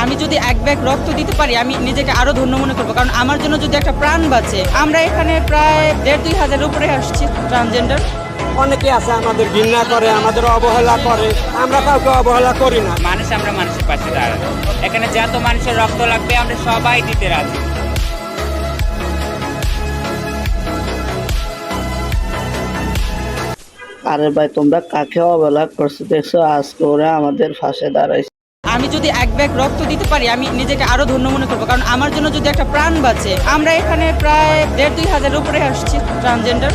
আমি যদি এক ব্যাগ রক্ত দিতে পারি আমি নিজেকে আরো ধন্য মনে করবো, কারণ আমার জন্য যদি একটা প্রাণ বাঁচে। আমরা এখানে প্রায় 1,500-2,000 উপরে আসছি ট্রান্সজেন্ডার। অনেকে আছে আমাদের ঘৃণা করে, আমাদের অবহেলা করে, আমরা কাউকে অবহেলা করি না। আমরা মানুষের পাশে দাঁড়াবো। এখানে যত মানুষের রক্ত লাগবে আমরা সবাই দিতে রাজি। আরে ভাই, তোমরা কাকে অবহেলা করছো দেখছো? আজকে ওরা আমাদের পাশে দাঁড়াইছে। আমি যদি এক ব্যাগ রক্ত দিতে পারি আমি নিজেকে আরো ধন্য মনে করবো, কারণ আমার জন্য যদি একটা প্রাণ বাঁচে। আমরা এখানে প্রায় 1,500-2,000 উপরে আসছি ট্রান্সজেন্ডার।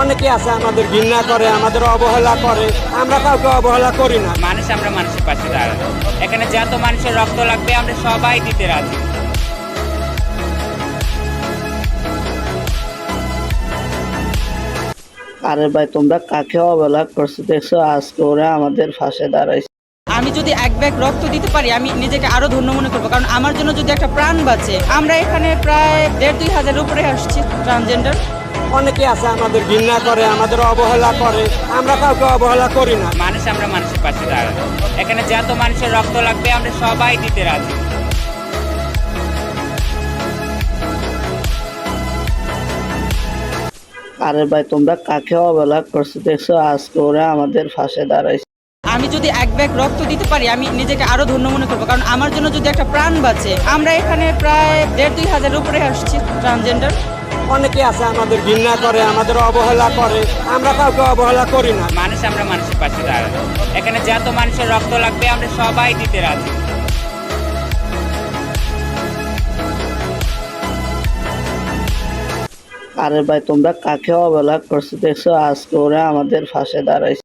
অনেকে আছে আমাদের ঘৃণা করে, আমাদের অবহেলা করে, আমরা কাউকে অবহেলা করি না। আমরা মানুষের পাশে দাঁড়াবো। এখানে যত মানুষের রক্ত লাগবে আমরা সবাই দিতে রাজি। আরে ভাই, তোমরা কাকে অবহেলা করছো দেখছো? আজকে ওরা আমাদের পাশে দাঁড়াইছে। আমি যদি এক ব্যাগ রক্ত দিতে পারি আমি নিজেকে আরো ধন্য মনে করবো, কারণ আমার জন্য যদি একটা প্রাণ বাঁচে। আমরা এখানে প্রায় 1,500-2,000 উপরে আসছি ট্রান্সজেন্ডার। অনেকে আছে আমাদের ঘৃণা করে, আমাদের অবহেলা করে, আমরা কাউকে অবহেলা করি না। আমরা মানুষের পাশে দাঁড়াবো। এখানে যত মানুষের রক্ত লাগবে আমরা সবাই দিতে রাজি। আরে ভাই, তোমরা কাকে অবহেলা করছো দেখছো? আজকে ওরা আমাদের পাশে দাঁড়াইছে। আমি যদি এক ব্যাগ রক্ত দিতে পারি আমি নিজেকে আরো ধন্য মনে করবো, কারণ আমার জন্য যদি একটা প্রাণ বাঁচে। আমরা এখানে প্রায় 1,500-2,000 উপরে আসছি ট্রান্সজেন্ডার। অনেকে আছে আমাদের ঘৃণা করে, আমাদের অবহেলা করে, আমরা কাউকে অবহেলা করি না। আমরা মানুষের পাশে দাঁড়াবো। এখানে যত মানুষের রক্ত লাগবে আমরা সবাই দিতে রাজি। আরে ভাই, তোমরা কাকে অবহেলা করছো দেখছো? আজকে ওরা আমাদের পাশে দাঁড়াইছে।